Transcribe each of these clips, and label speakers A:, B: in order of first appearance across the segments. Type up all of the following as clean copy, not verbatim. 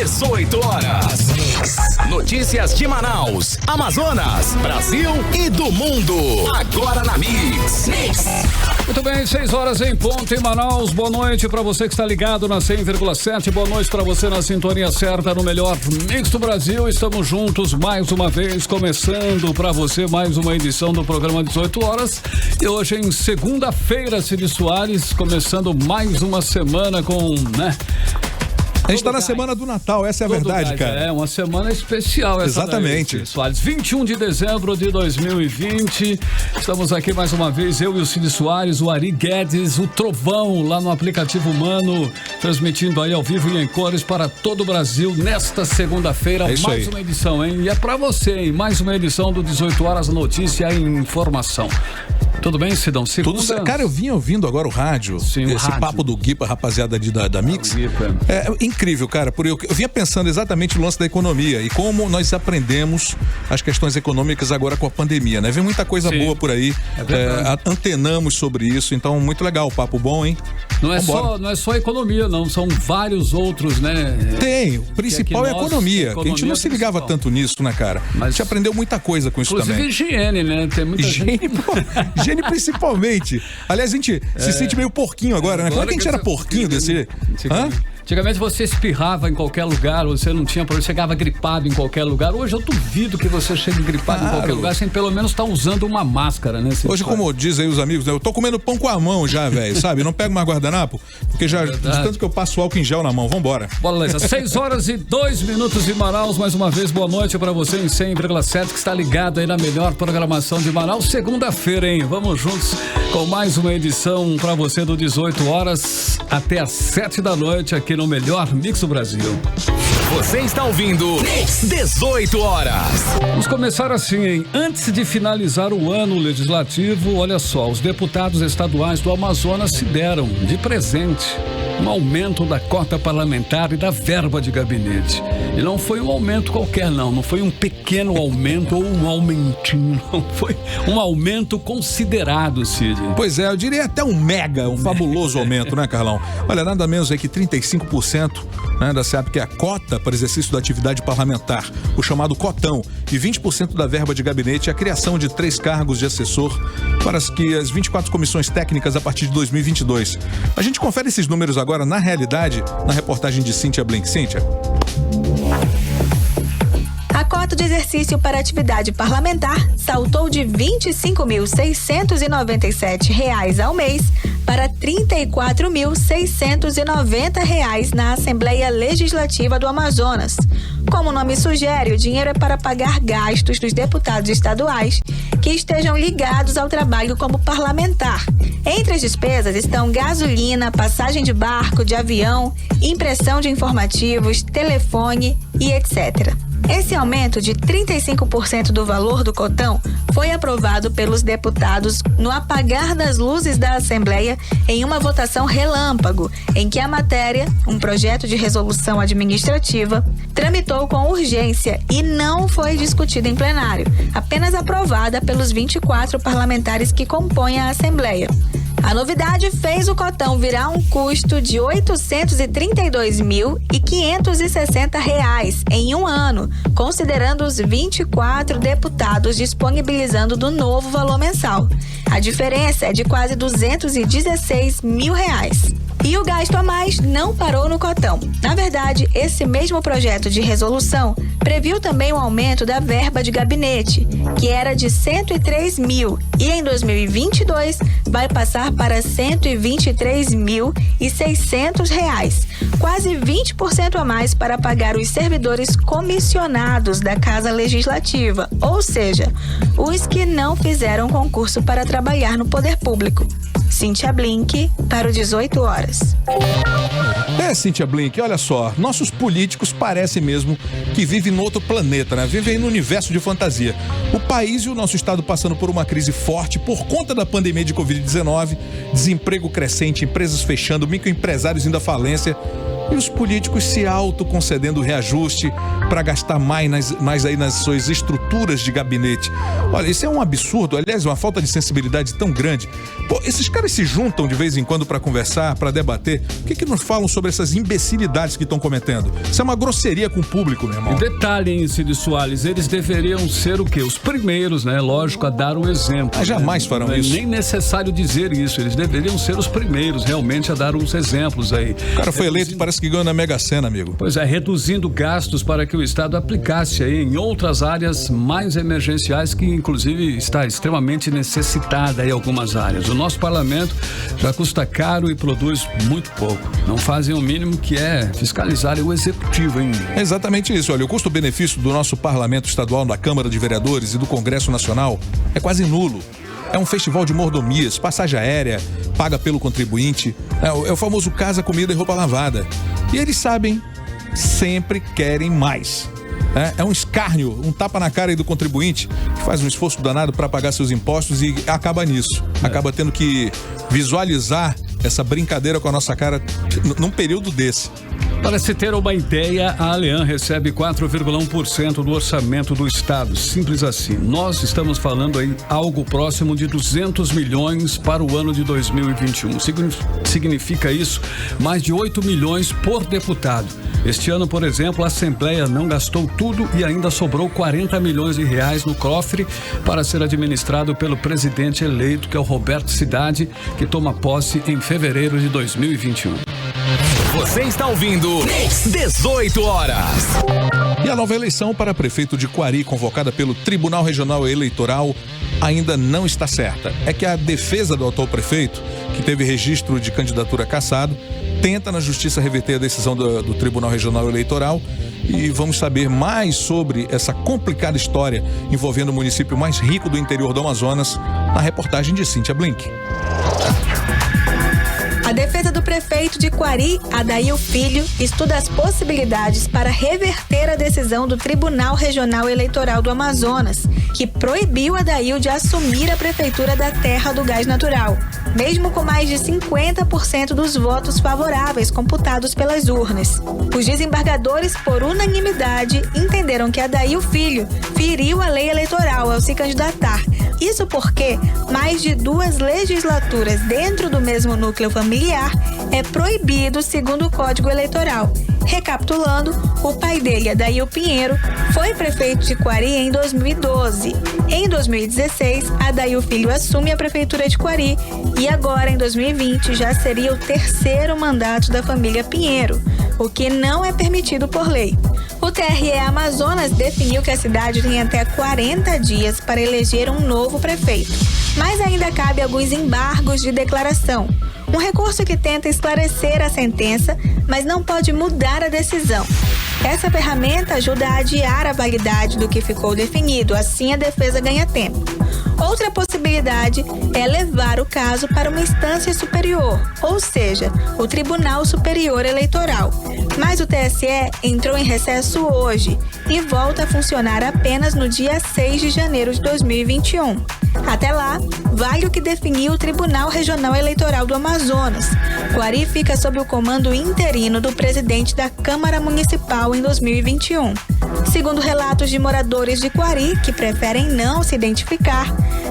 A: 18 horas. Notícias de Manaus, Amazonas, Brasil e do mundo. Agora na Mix.
B: Muito bem, 6 horas em ponto em Manaus. Boa noite para você que está ligado na 100,7. Boa noite para você na sintonia certa no melhor Mix do Brasil. Estamos juntos mais uma vez, começando para você mais uma edição do programa 18 horas. E hoje em segunda-feira, Cid Soares, começando mais uma semana com, né?
C: A gente está na semana do Natal, essa é a verdade, cara.
B: É uma semana especial essa.
C: Exatamente.
B: Daí, Soares. 21 de dezembro de 2020. Estamos aqui mais uma vez, eu e o Cid Soares, o Ari Guedes, o Trovão, lá no aplicativo Humano, transmitindo aí ao vivo e em cores para todo o Brasil nesta segunda-feira. Mais uma edição, hein? E é para você, hein? Mais uma edição do 18 horas, notícia e informação. Tudo bem, Cidão? Segunda...
C: Cara, eu vim ouvindo agora o rádio.
B: Sim,
C: esse
B: rádio.
C: Papo do Guipa, rapaziada da Mix. É incrível, cara. Porque eu vinha pensando exatamente no lance da economia e como nós aprendemos as questões econômicas agora com a pandemia, né? Vem muita coisa boa por aí. Antenamos sobre isso. Então, muito legal. Papo bom, hein?
B: Não é só economia, não. São vários outros, né?
C: Tem. O principal é a economia. Que a gente não se ligava tanto nisso, né, cara? Mas a gente aprendeu muita coisa com isso também.
B: Inclusive higiene, né? Tem muita
C: higiene, higiene principalmente. Aliás, a gente se sente meio porquinho agora, né? Como é que a gente era porquinho desse...
B: Antigamente você espirrava em qualquer lugar, você não tinha problema, chegava gripado em qualquer lugar. Hoje eu duvido que você chegue gripado em qualquer lugar sem pelo menos estar usando uma máscara, né?
C: Hoje, como dizem aí os amigos, eu tô comendo pão com a mão já, velho, sabe? Não pego mais guardanapo, porque já de tanto que eu passo álcool em gel na mão. Vambora.
B: Bora lá, 6 horas e 2 minutos de Manaus. Mais uma vez, boa noite pra você em 100,7 que está ligado aí na melhor programação de Manaus. Segunda-feira, hein? Vamos juntos com mais uma edição pra você do 18 horas até às 7 da noite aqui no melhor Mix do Brasil.
A: Você está ouvindo 18 horas.
B: Vamos começar assim, hein? Antes de finalizar o ano legislativo, olha só, os deputados estaduais do Amazonas se deram de presente um aumento da cota parlamentar e da verba de gabinete. E não foi um aumento qualquer, não foi um pequeno aumento ou um aumentinho, não foi um aumento considerado, Cid.
C: Pois é, eu diria até um fabuloso aumento, né, Carlão? Olha, nada menos aí que 35%, né, da SEAP, que é a cota para exercício da atividade parlamentar, o chamado cotão, e 20% da verba de gabinete, a criação de 3 cargos de assessor para as 24 comissões técnicas a partir de 2022. A gente confere esses números agora, na realidade, na reportagem de Cíntia Blink. Cíntia.
D: A cota de exercício para atividade parlamentar saltou de R$ 25.697 ao mês para R$ 34.690 na Assembleia Legislativa do Amazonas. Como o nome sugere, o dinheiro é para pagar gastos dos deputados estaduais que estejam ligados ao trabalho como parlamentar. Entre as despesas estão gasolina, passagem de barco, de avião, impressão de informativos, telefone e etc. Esse aumento de 35% do valor do cotão foi aprovado pelos deputados no apagar das luzes da Assembleia em uma votação relâmpago, em que a matéria, um projeto de resolução administrativa, tramitou com urgência e não foi discutida em plenário, apenas aprovada pelos 24 parlamentares que compõem a Assembleia. A novidade fez o cotão virar um custo de R$ 832.560 em um ano, considerando os 24 deputados disponibilizando do novo valor mensal. A diferença é de quase R$ 216 mil. E o gasto a mais não parou no cotão. Na verdade, esse mesmo projeto de resolução previu também o aumento da verba de gabinete, que era de R$ 103 mil, e em 2022 vai passar para R$ 123.600, quase 20% a mais para pagar os servidores comissionados da Casa Legislativa, ou seja, os que não fizeram concurso para trabalhar no poder público. Cíntia Blink, para o 18 horas.
C: Cíntia Blink, olha só, nossos políticos parecem mesmo que vivem no outro planeta, né? Vivem no universo de fantasia. O país e o nosso estado passando por uma crise forte por conta da pandemia de Covid-19, desemprego crescente, empresas fechando, microempresários indo à falência. E os políticos se autoconcedendo reajuste para gastar mais aí nas suas estruturas de gabinete. Olha, isso é um absurdo, aliás, uma falta de sensibilidade tão grande. Pô, esses caras se juntam de vez em quando para conversar, para debater. Por que nos falam sobre essas imbecilidades que estão cometendo? Isso é uma grosseria com o público, meu irmão.
B: E detalhe, hein, Cid Soares, eles deveriam ser o quê? Os primeiros, né? Lógico, a dar o exemplo.
C: Mas jamais farão
B: não é
C: isso.
B: Nem necessário dizer isso, eles deveriam ser os primeiros realmente a dar uns exemplos aí.
C: O cara foi eleito, parece que ganhou na Mega Sena, amigo.
B: Pois é, reduzindo gastos para que o Estado aplicasse aí em outras áreas mais emergenciais que inclusive está extremamente necessitada em algumas áreas. O nosso parlamento já custa caro e produz muito pouco. Não fazem o mínimo que é fiscalizar o executivo, hein?
C: É exatamente isso. Olha, o custo-benefício do nosso parlamento estadual, da Câmara de Vereadores e do Congresso Nacional é quase nulo. É um festival de mordomias, passagem aérea, paga pelo contribuinte. É o famoso casa, comida e roupa lavada. E eles sabem, sempre querem mais. É um escárnio, um tapa na cara aí do contribuinte que faz um esforço danado para pagar seus impostos e acaba nisso. Acaba tendo que visualizar essa brincadeira com a nossa cara num período desse.
B: Para se ter uma ideia, a Allian recebe 4,1% do orçamento do Estado. Simples assim. Nós estamos falando aí algo próximo de 200 milhões para o ano de 2021. Significa isso mais de 8 milhões por deputado. Este ano, por exemplo, a Assembleia não gastou tudo e ainda sobrou 40 milhões de reais no cofre para ser administrado pelo presidente eleito, que é o Roberto Cidade, que toma posse em fevereiro de 2021.
A: Você está ouvindo 18 horas.
C: E a nova eleição para prefeito de Quari, convocada pelo Tribunal Regional Eleitoral, ainda não está certa. É que a defesa do atual prefeito, que teve registro de candidatura cassado, tenta na justiça reverter a decisão do Tribunal Regional Eleitoral. E vamos saber mais sobre essa complicada história envolvendo o município mais rico do interior do Amazonas na reportagem de Cíntia Blink.
D: A defesa do prefeito de Quari, Adail Filho, estuda as possibilidades para reverter a decisão do Tribunal Regional Eleitoral do Amazonas, que proibiu Adail de assumir a prefeitura da terra do gás natural, mesmo com mais de 50% dos votos favoráveis computados pelas urnas. Os desembargadores, por unanimidade, entenderam que Adail Filho feriu a lei eleitoral ao se candidatar. Isso porque mais de 2 legislaturas dentro do mesmo núcleo familiar é proibido segundo o Código Eleitoral. Recapitulando, o pai dele, Adail Pinheiro, foi prefeito de Quari em 2012. Em 2016, Adail Filho assume a prefeitura de Quari e agora, em 2020, já seria o 3º mandato da família Pinheiro, o que não é permitido por lei. O TRE Amazonas definiu que a cidade tem até 40 dias para eleger um novo prefeito, mas ainda cabe alguns embargos de declaração. Um recurso que tenta esclarecer a sentença, mas não pode mudar a decisão. Essa ferramenta ajuda a adiar a validade do que ficou definido, assim a defesa ganha tempo. Outra possibilidade é levar o caso para uma instância superior, ou seja, o Tribunal Superior Eleitoral. Mas o TSE entrou em recesso hoje e volta a funcionar apenas no dia 6 de janeiro de 2021. Até lá, vale o que definiu o Tribunal Regional Eleitoral do Amazonas. Quari fica sob o comando interino do presidente da Câmara Municipal em 2021. Segundo relatos de moradores de Quari, que preferem não se identificar,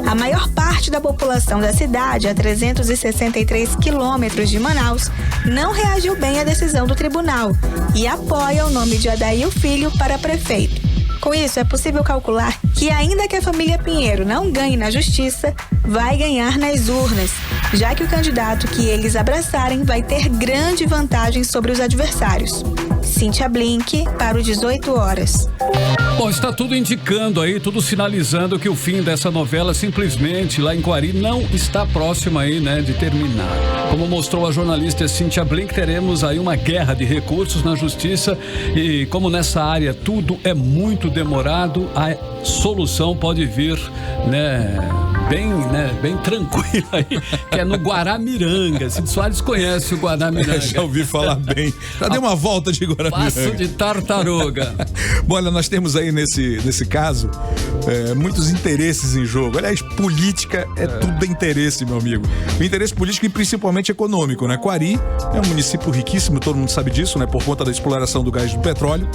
D: a maior parte da população da cidade, a 363 quilômetros de Manaus, não reagiu bem à decisão do tribunal e apoia o nome de Adail Filho para prefeito. Com isso, é possível calcular que, ainda que a família Pinheiro não ganhe na justiça, vai ganhar nas urnas, já que o candidato que eles abraçarem vai ter grande vantagem sobre os adversários. Cíntia Blink, para o 18 horas.
B: Bom, está tudo indicando aí, tudo sinalizando que o fim dessa novela simplesmente lá em Quari não está próximo aí, né, de terminar. Como mostrou a jornalista Cíntia Blink, teremos aí uma guerra de recursos na justiça e como nessa área tudo é muito demorado, a solução pode vir, né, bem tranquila aí, que é no Guaramiranga. Cid Soares conhece o Guaramiranga.
C: Já ouvi falar bem. Já dei uma volta de Guaramiranga.
B: Passo de tartaruga.
C: Bom, olha, nós temos aí nesse caso muitos interesses em jogo. Aliás, política tudo interesse, meu amigo. O interesse político e principalmente econômico, né? Quari é um município riquíssimo, todo mundo sabe disso, né? Por conta da exploração do gás do petróleo.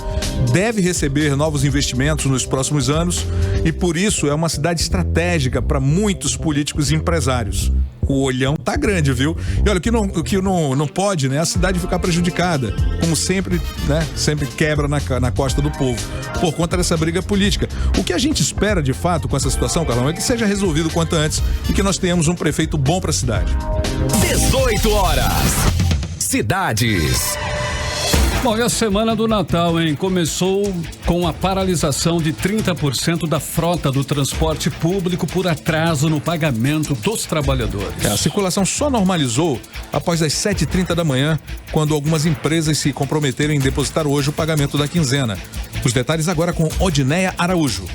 C: Deve receber novos investimentos nos próximos anos e por isso é uma cidade estratégica para muitos políticos e empresários. O olhão tá grande, viu? E olha, o que não pode, né? A cidade ficar prejudicada, como sempre, né? Sempre quebra na costa do povo, por conta dessa briga política. O que a gente espera, de fato, com essa situação, Carlão, é que seja resolvido quanto antes e que nós tenhamos um prefeito bom para a cidade.
A: 18 horas. Cidades.
B: Bom, e a semana do Natal, hein? Começou com a paralisação de 30% da frota do transporte público por atraso no pagamento dos trabalhadores.
C: A circulação só normalizou após as 7h30 da manhã, quando algumas empresas se comprometeram em depositar hoje o pagamento da quinzena. Os detalhes agora com Odineia Araújo.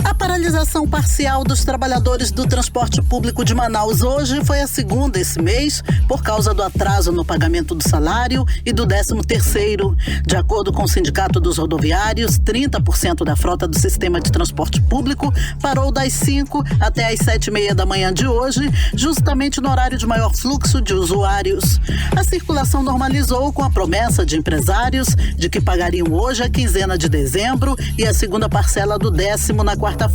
E: A paralisação parcial dos trabalhadores do transporte público de Manaus hoje foi a segunda esse mês por causa do atraso no pagamento do salário e do 13º. De acordo com o Sindicato dos Rodoviários, 30% da frota do sistema de transporte público parou das 5 até as 7h30 da manhã de hoje, justamente no horário de maior fluxo de usuários. A circulação normalizou com a promessa de empresários de que pagariam hoje a quinzena de dezembro e a segunda parcela do 10º na quarta-feira.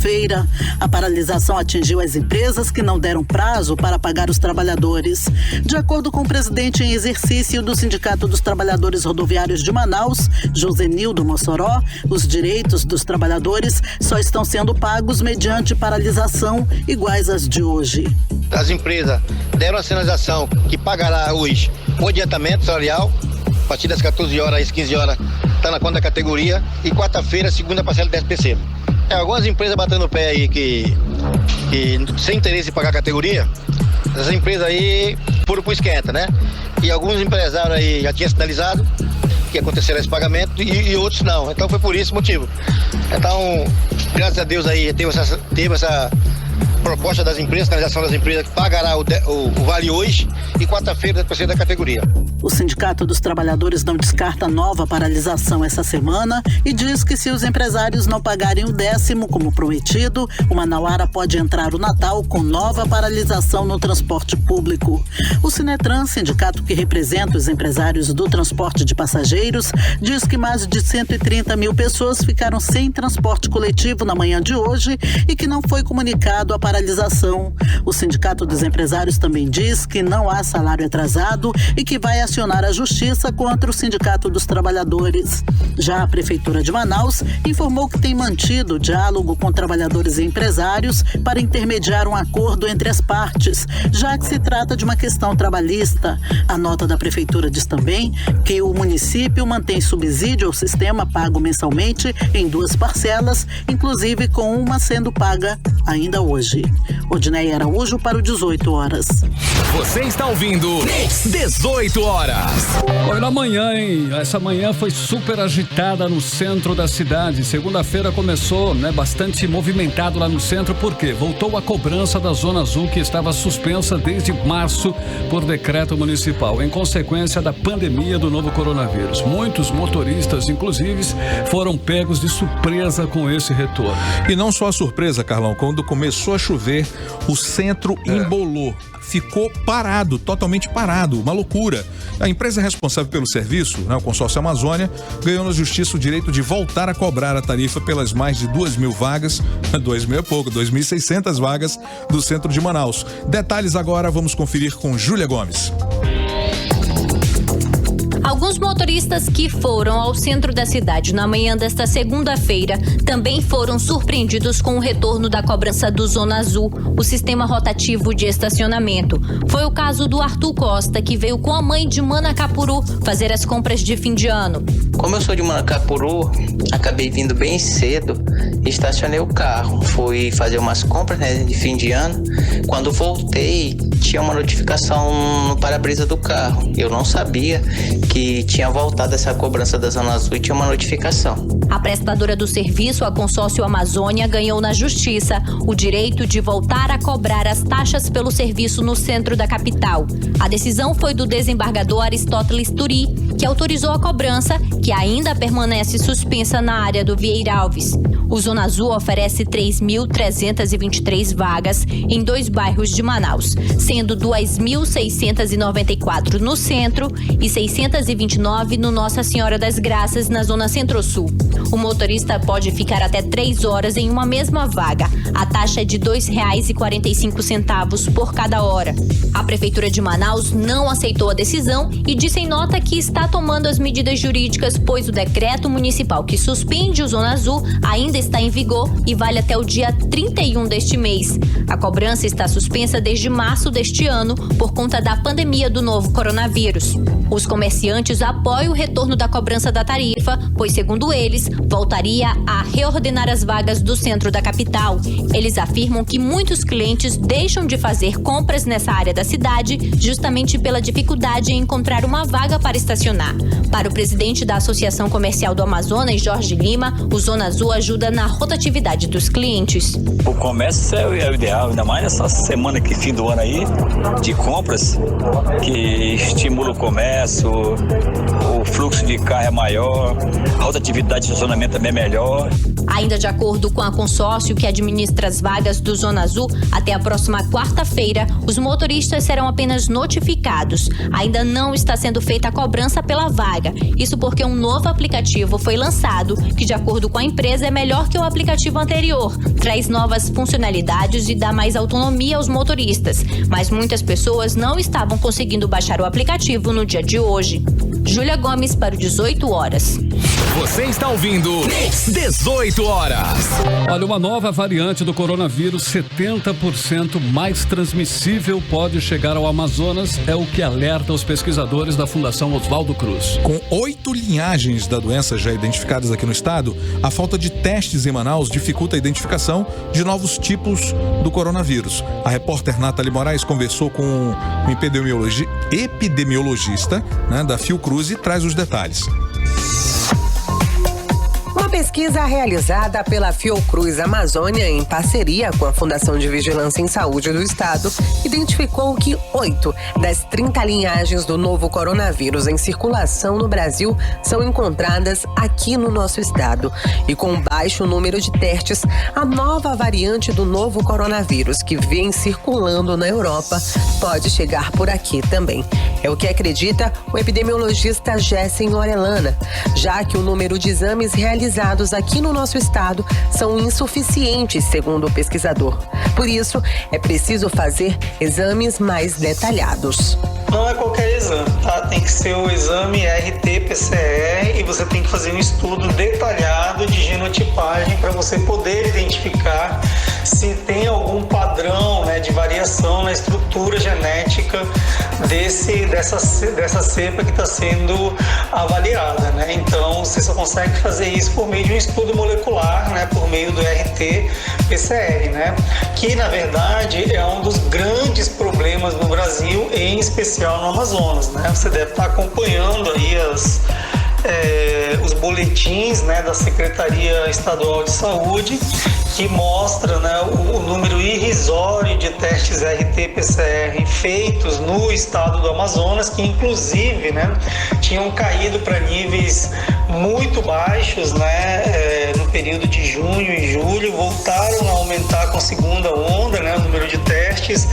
E: A paralisação atingiu as empresas que não deram prazo para pagar os trabalhadores. De acordo com o presidente em exercício do Sindicato dos Trabalhadores Rodoviários de Manaus, Josenildo Mossoró, os direitos dos trabalhadores só estão sendo pagos mediante paralisação iguais às de hoje.
F: As empresas deram a sinalização que pagará hoje o adiantamento salarial, a partir das 14 horas às 15 horas está na conta da categoria, e quarta-feira a segunda parcela do 10%. Algumas empresas batendo o pé aí que sem interesse em pagar a categoria, essas empresas aí foram pro esquenta, né? E alguns empresários aí já tinham sinalizado que acontecerá esse pagamento e outros não. Então foi por esse motivo. Então, graças a Deus aí teve essa proposta das empresas, sinalização das empresas que pagará o vale hoje e quarta-feira depois da categoria.
E: O Sindicato dos Trabalhadores não descarta nova paralisação essa semana e diz que se os empresários não pagarem o 10º como prometido, o Manauara pode entrar o Natal com nova paralisação no transporte público. O Sinetran, sindicato que representa os empresários do transporte de passageiros, diz que mais de 130 mil pessoas ficaram sem transporte coletivo na manhã de hoje e que não foi comunicado a paralisação. O Sindicato dos Empresários também diz que não há salário atrasado e que vai acionar a justiça contra o Sindicato dos Trabalhadores. Já a Prefeitura de Manaus informou que tem mantido o diálogo com trabalhadores e empresários para intermediar um acordo entre as partes, já que se trata de uma questão trabalhista. A nota da Prefeitura diz também que o município mantém subsídio ao sistema pago mensalmente em 2 parcelas, inclusive com uma sendo paga ainda hoje. Odineia Araújo para o 18 horas.
A: Você está ouvindo 18 horas.
B: Olha, amanhã, hein? Essa manhã foi super agitada no centro da cidade. Segunda-feira começou, bastante movimentado lá no centro, porque voltou a cobrança da Zona Azul, que estava suspensa desde março por decreto municipal, em consequência da pandemia do novo coronavírus. Muitos motoristas, inclusive, foram pegos de surpresa com esse retorno.
C: E não só a surpresa, Carlão, quando começou a chover, o centro embolou. Ficou parado, totalmente parado, uma loucura. A empresa responsável pelo serviço, o Consórcio Amazônia, ganhou na justiça o direito de voltar a cobrar a tarifa pelas mais de 2.000 vagas, 2.000 é pouco, 2.600 vagas do centro de Manaus. Detalhes agora, vamos conferir com Júlia Gomes.
G: Alguns motoristas que foram ao centro da cidade na manhã desta segunda-feira também foram surpreendidos com o retorno da cobrança do Zona Azul, o sistema rotativo de estacionamento. Foi o caso do Arthur Costa, que veio com a mãe de Manacapuru fazer as compras de fim de ano.
H: Como eu sou de Manacapuru, acabei vindo bem cedo e estacionei o carro. Fui fazer umas compras de fim de ano. Quando voltei, tinha uma notificação no para-brisa do carro. Eu não sabia que que tinha voltado essa cobrança da Zona Azul e tinha uma notificação.
G: A prestadora do serviço, a Consórcio Amazônia, ganhou na Justiça o direito de voltar a cobrar as taxas pelo serviço no centro da capital. A decisão foi do desembargador Aristóteles Turi, que autorizou a cobrança, que ainda permanece suspensa na área do Vieira Alves. O Zona Azul oferece 3.323 vagas em 2 bairros de Manaus, sendo 2.694 no centro e 629 no Nossa Senhora das Graças, na Zona Centro-Sul. O motorista pode ficar até 3 horas em uma mesma vaga. A taxa é de R$ 2,45 por cada hora. A Prefeitura de Manaus não aceitou a decisão e disse em nota que está tomando as medidas jurídicas, pois o decreto municipal que suspende o Zona Azul ainda está em vigor e vale até o dia 31 deste mês. A cobrança está suspensa desde março deste ano por conta da pandemia do novo coronavírus. Os comerciantes apoiam o retorno da cobrança da tarifa, pois, segundo eles, voltaria a reordenar as vagas do centro da capital. Eles afirmam que muitos clientes deixam de fazer compras nessa área da cidade justamente pela dificuldade em encontrar uma vaga para estacionar. Para o presidente da Associação Comercial do Amazonas, Jorge Lima, o Zona Azul ajuda na rotatividade dos clientes.
I: O comércio é o ideal, ainda mais nessa semana que fim do ano aí, de compras, que estimula o comércio, o fluxo de carro é maior, a rotatividade de estacionamento também é melhor.
G: Ainda de acordo com a consórcio que administra as vagas do Zona Azul, até a próxima quarta-feira, os motoristas serão apenas notificados. Ainda não está sendo feita a cobrança pela vaga. Isso porque um novo aplicativo foi lançado, que, de acordo com a empresa, é melhor que o aplicativo anterior. Traz novas funcionalidades e dá mais autonomia aos motoristas. Mas muitas pessoas não estavam conseguindo baixar o aplicativo no dia de hoje. Júlia Gomes para o 18 horas.
A: Você está ouvindo 18 horas.
B: Olha, uma nova variante do coronavírus, 70% mais transmissível, pode chegar ao Amazonas, é o que alerta os pesquisadores da Fundação Oswaldo Cruz.
C: Com 8 linhagens da doença já identificadas aqui no estado, a falta de testes em Manaus dificulta a identificação de novos tipos do coronavírus. A repórter Nathalie Moraes conversou com um epidemiologista, né, da Fiocruz, e traz os detalhes.
J: Uma pesquisa realizada pela Fiocruz Amazônia em parceria com a Fundação de Vigilância em Saúde do Estado identificou que 8 das 30 linhagens do novo coronavírus em circulação no Brasil são encontradas aqui no nosso estado. E com baixo número de testes, a nova variante do novo coronavírus que vem circulando na Europa pode chegar por aqui também. É o que acredita o epidemiologista Jessen Orellana, já que o número de exames realizados aqui no nosso estado são insuficientes, segundo o pesquisador. Por isso, é preciso fazer exames mais detalhados.
K: Não é qualquer exame, tá? Tem que ser o exame RT-PCR e você tem que fazer um estudo detalhado de genotipagem para você poder identificar se tem algum padrão, né, de variação na estrutura genética dessa cepa que está sendo avaliada, né? Então, você só consegue fazer isso por meio de um estudo molecular, né, por meio do RT-PCR, né? Que, na verdade, é um dos grandes problemas no Brasil, em especial no Amazonas, né? Você deve estar acompanhando aí os boletins, né, da Secretaria Estadual de Saúde, que mostra, né, o número irrisório de testes RT-PCR feitos no estado do Amazonas, que inclusive, né, tinham caído para níveis muito baixos, né, no período de junho e julho, voltaram a aumentar com a segunda onda, né, o número de testes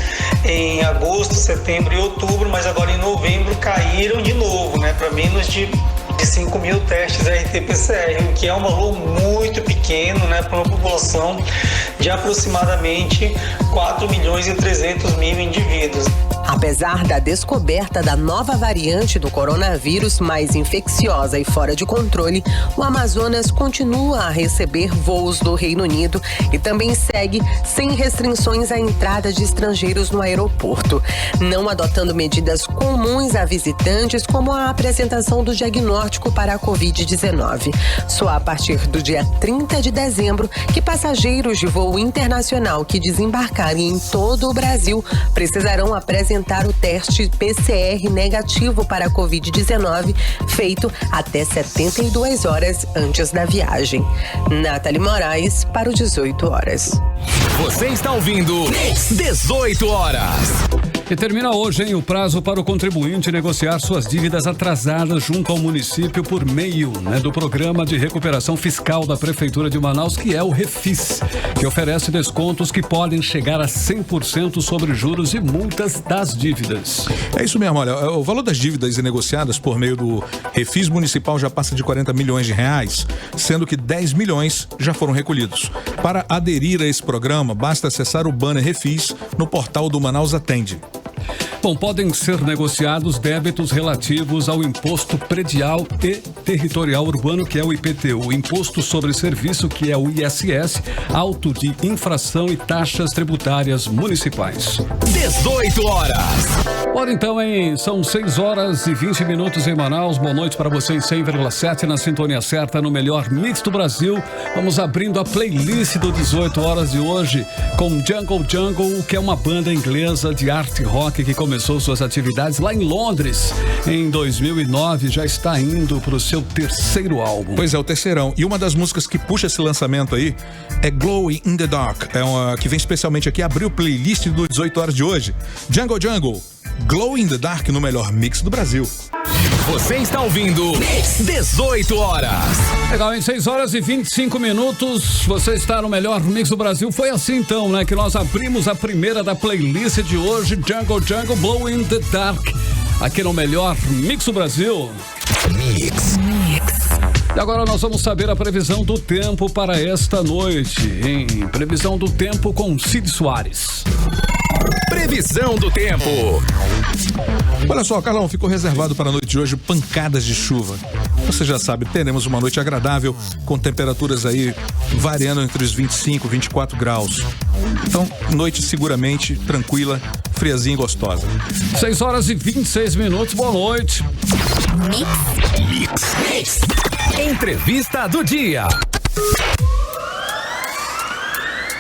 K: em agosto, setembro e outubro, mas agora em novembro caíram de novo, né, para menos de 5 mil testes RT-PCR, o que é um valor muito pequeno, né, para uma população de aproximadamente 4.300.000 indivíduos.
J: Apesar da descoberta da nova variante do coronavírus mais infecciosa e fora de controle, o Amazonas continua a receber voos do Reino Unido e também segue sem restrições à entrada de estrangeiros no aeroporto, não adotando medidas comuns a visitantes como a apresentação do diagnóstico para a Covid-19. Só a partir do dia 30 de dezembro que passageiros de voo internacional que desembarcarem em todo o Brasil precisarão apresentar apresentar o teste PCR negativo para a Covid-19 feito até 72 horas antes da viagem. Nathalie Moraes para o 18 horas.
A: Você está ouvindo 18 horas.
B: E termina hoje, hein, o prazo para o contribuinte negociar suas dívidas atrasadas junto ao município por meio, do Programa de Recuperação Fiscal da Prefeitura de Manaus, que é o Refis, que oferece descontos que podem chegar a 100% sobre juros e multas das dívidas.
C: É isso mesmo, olha, o valor das dívidas negociadas por meio do Refis Municipal já passa de 40 milhões de reais, sendo que 10 milhões já foram recolhidos. Para aderir a esse programa, basta acessar o banner Refis no portal do Manaus Atende.
B: Bom, podem ser negociados débitos relativos ao Imposto Predial e Territorial Urbano, que é o IPTU, Imposto sobre Serviço, que é o ISS, auto de infração e taxas tributárias municipais.
A: 18 horas.
B: Ora então, são 6 horas e 20 minutos em Manaus. Boa noite para você em 100,7 na sintonia certa, no melhor mix do Brasil. Vamos abrindo a playlist do 18 horas de hoje com Jungle, que é uma banda inglesa de art rock que começou suas atividades lá em Londres em 2009, já está indo para o seu terceiro álbum.
C: Pois é, o terceirão. E uma das músicas que puxa esse lançamento aí é Glowing in the Dark, que vem especialmente aqui abrir o playlist do 18 horas de hoje. Jungle, Glow in the Dark no melhor mix do Brasil.
A: Você está ouvindo 18 horas.
B: Legal, em 6 horas e 25 minutos, você está no melhor mix do Brasil. Foi assim então, que nós abrimos a primeira da playlist de hoje, Jungle, Glow in the Dark, aqui no melhor mix do Brasil.
A: Mix.
B: E agora nós vamos saber a previsão do tempo para esta noite, Previsão do tempo com Cid Soares.
A: Previsão do tempo.
C: Olha só, Carlão, ficou reservado para a noite de hoje pancadas de chuva. Você já sabe, teremos uma noite agradável, com temperaturas aí variando entre os 25 e 24 graus. Então, noite seguramente tranquila, friazinha e gostosa.
B: 6 horas e 26 minutos, boa noite.
A: Mix. Entrevista do dia.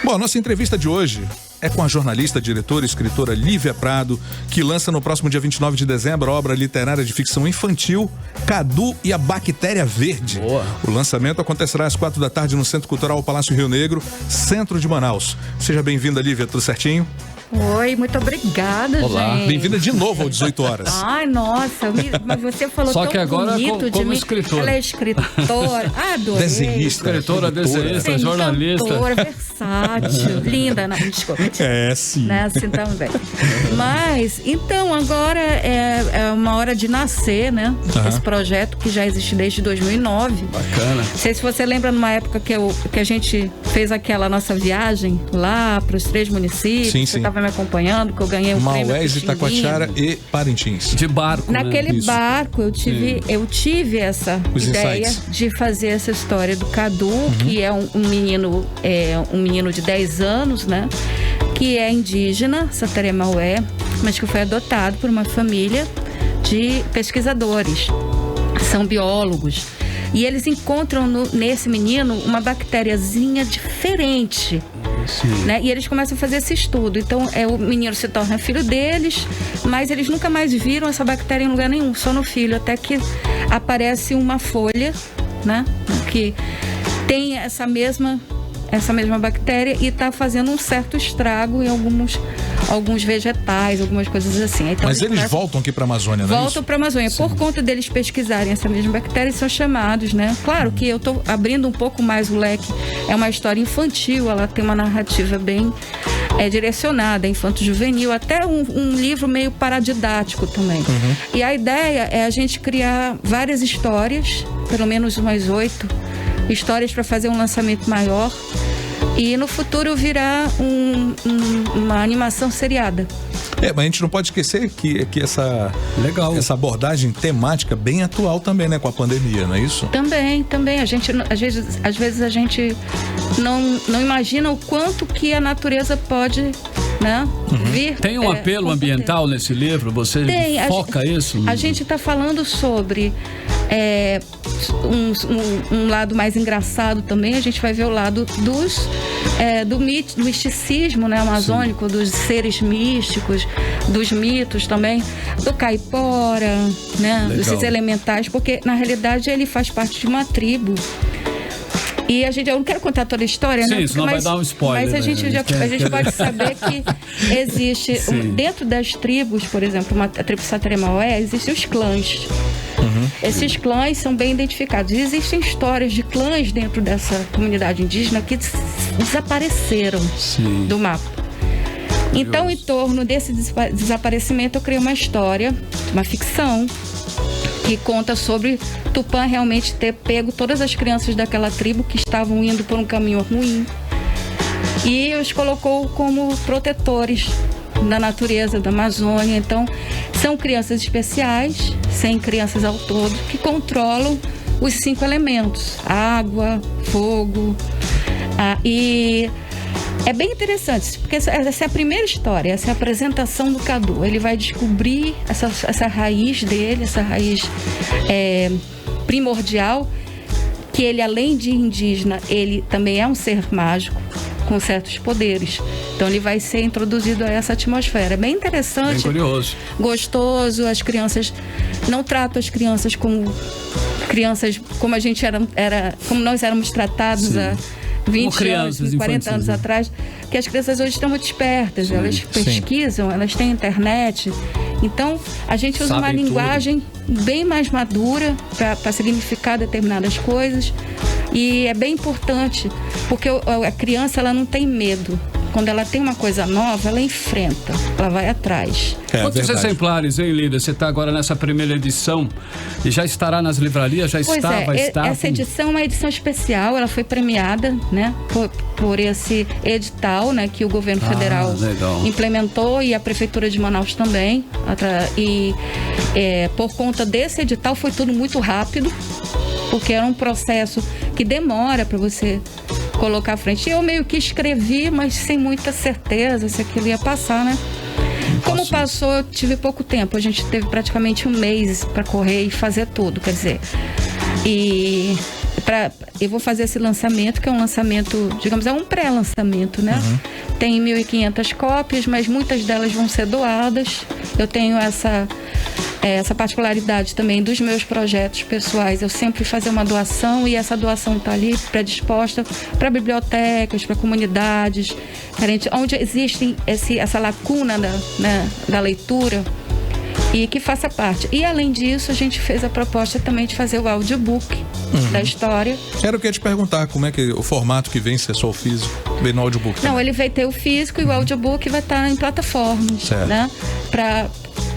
C: Bom, a nossa entrevista de hoje é com a jornalista, diretora e escritora Lívia Prado, que lança no próximo dia 29 de dezembro a obra literária de ficção infantil Cadu e a Bactéria Verde.
B: Boa.
C: O lançamento acontecerá às 4 da tarde no Centro Cultural Palácio Rio Negro, centro de Manaus. Seja bem-vinda, Lívia, tudo certinho?
L: Oi, muito obrigada,
C: Olá,
L: gente.
C: Bem-vinda de novo ao 18 horas.
L: Ai, nossa, mas você falou
B: só
L: tão
B: que agora
L: bonito
B: como
L: de mim.
B: escritora.
L: Ela é escritora, adorei.
C: Desenhista.
B: Escritora, desenhista, jornalista.
L: Cantora, versátil, linda, desculpa.
C: É, sim.
L: Né, assim também. Mas, então, agora é uma hora de nascer, né? Esse projeto que já existe desde 2009.
B: Bacana.
L: Não sei se você lembra numa época que a gente fez aquela nossa viagem lá para os 3 municípios.
C: Sim,
L: você estava me acompanhando, que eu ganhei um prêmio.
C: Maués, Itacoatiara e Parintins.
B: De barco,
L: Naquele barco eu tive essa
C: Os
L: ideia
C: insights.
L: de fazer essa história do Cadu, que é um menino de 10 anos, né? Que é indígena, Sataré Maué, mas que foi adotado por uma família de pesquisadores. São biólogos. E eles encontram nesse menino uma bactériazinha diferente. Né? E eles começam a fazer esse estudo. Então, o menino se torna filho deles, mas eles nunca mais viram essa bactéria em lugar nenhum, só no filho, até que aparece uma folha, né? Que tem essa mesma bactéria e está fazendo um certo estrago em alguns vegetais, algumas coisas assim. Então,
C: mas eles voltam aqui para a Amazônia, não é isso?
L: Voltam para a Amazônia. Sim. Por conta deles pesquisarem essa mesma bactéria, são chamados, né? Claro que eu estou abrindo um pouco mais o leque. É uma história infantil, ela tem uma narrativa bem direcionada, infanto-juvenil, até um livro meio paradidático também. E a ideia é a gente criar várias histórias, pelo menos umas 8 histórias para fazer um lançamento maior e no futuro virar uma animação seriada.
C: Mas a gente não pode esquecer que essa abordagem temática bem atual também, né, com a pandemia, não é isso?
L: Também. A gente, às vezes a gente não imagina o quanto que a natureza pode, né, vir.
B: Tem um apelo ambiental nesse livro? Você foca isso?
L: A gente está falando sobre um lado mais engraçado também, a gente vai ver o lado do misticismo, né, amazônico, dos seres místicos, dos mitos também, do caipora, né, desses elementais, porque na realidade ele faz parte de uma tribo. E eu não quero contar toda a história, né?
B: Senão vai dar um spoiler.
L: Mas a gente pode saber que existe, dentro das tribos, por exemplo, a tribo Sateremaué, existem os clãs. Esses clãs são bem identificados. E existem histórias de clãs dentro dessa comunidade indígena que desapareceram do mapa. Então, em torno desse desaparecimento, eu criei uma história, uma ficção, que conta sobre Tupã realmente ter pego todas as crianças daquela tribo que estavam indo por um caminho ruim e os colocou como protetores da natureza, da Amazônia. Então, são crianças especiais, 100 crianças ao todo, que controlam os 5 elementos: água, fogo, e é bem interessante, porque essa é a primeira história, essa é a apresentação do Cadu. Ele vai descobrir essa raiz dele, essa raiz primordial, que ele, além de indígena, ele também é um ser mágico, com certos poderes. Então ele vai ser introduzido a essa atmosfera. É bem interessante.
B: Bem curioso.
L: Gostoso. As crianças, não tratam as crianças como crianças, como a gente como nós éramos tratados há 20 anos, 40 anos atrás, que as crianças hoje estão muito espertas, elas pesquisam, elas têm internet. Então, a gente usa uma linguagem bem mais madura para significar determinadas coisas. E é bem importante, porque a criança, ela não tem medo. Quando ela tem uma coisa nova, ela enfrenta, ela vai atrás.
B: Quantos exemplares, hein, Lídia? Você está agora nessa primeira edição e já estará nas livrarias? Já está, vai estar?
L: Essa edição é uma edição especial, ela foi premiada, né, por esse edital, né, que o governo federal implementou, e a prefeitura de Manaus também. E por conta desse edital foi tudo muito rápido, porque era um processo que demora para você colocar à frente. Eu meio que escrevi, mas sem muita certeza se aquilo ia passar, né? Como passou, eu tive pouco tempo. A gente teve praticamente um mês para correr e fazer tudo, quer dizer. Eu vou fazer esse lançamento, que é um lançamento, digamos, é um pré-lançamento, né? Tem 1.500 cópias, mas muitas delas vão ser doadas. Eu tenho essa particularidade também dos meus projetos pessoais. Eu sempre fazer uma doação, e essa doação está ali predisposta para bibliotecas, para comunidades, onde existe essa lacuna da leitura, e que faça parte. E além disso, a gente fez a proposta também de fazer o audiobook da história.
C: Era o que eu ia te perguntar, como é que o formato que vem, se é só o físico, vem no audiobook também.
L: Não, ele vai ter o físico, e o audiobook vai estar em plataformas, né? Para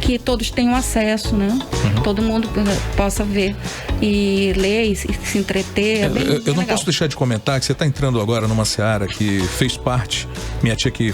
L: que todos tenham acesso, né? Todo mundo possa ver e ler e se entreter.
C: Eu não posso deixar de comentar que você está entrando agora numa seara que fez parte. Minha tia, que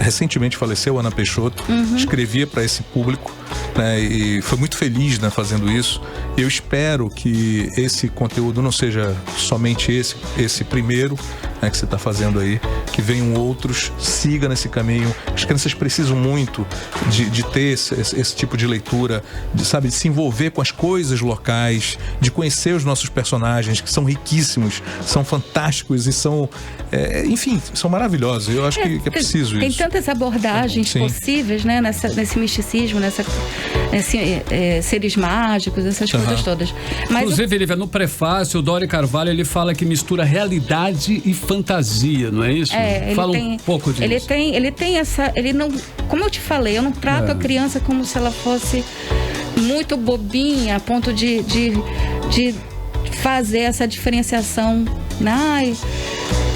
C: recentemente faleceu, Ana Peixoto, escrevia para esse público, né, e foi muito feliz, né, fazendo isso. Eu espero que esse conteúdo não seja somente esse primeiro, né, que você está fazendo aí, que venham outros, siga nesse caminho. As crianças precisam muito de ter esse tipo de leitura, de se envolver com as coisas locais, de conhecer os nossos personagens, que são riquíssimos, são fantásticos e são, enfim, são maravilhosos. Eu acho que é preciso
L: tem
C: isso.
L: Tem tantas abordagens possíveis, né, nesse misticismo, seres mágicos, essas coisas todas. Mas
B: inclusive, Lívia, no prefácio, o Dori Carvalho, ele fala que mistura realidade e fantasia, não é isso? Fala um pouco disso.
L: Ele tem essa... Ele não... Como eu te falei, eu não trato a criança como se ela fosse muito bobinha, a ponto de fazer essa diferenciação.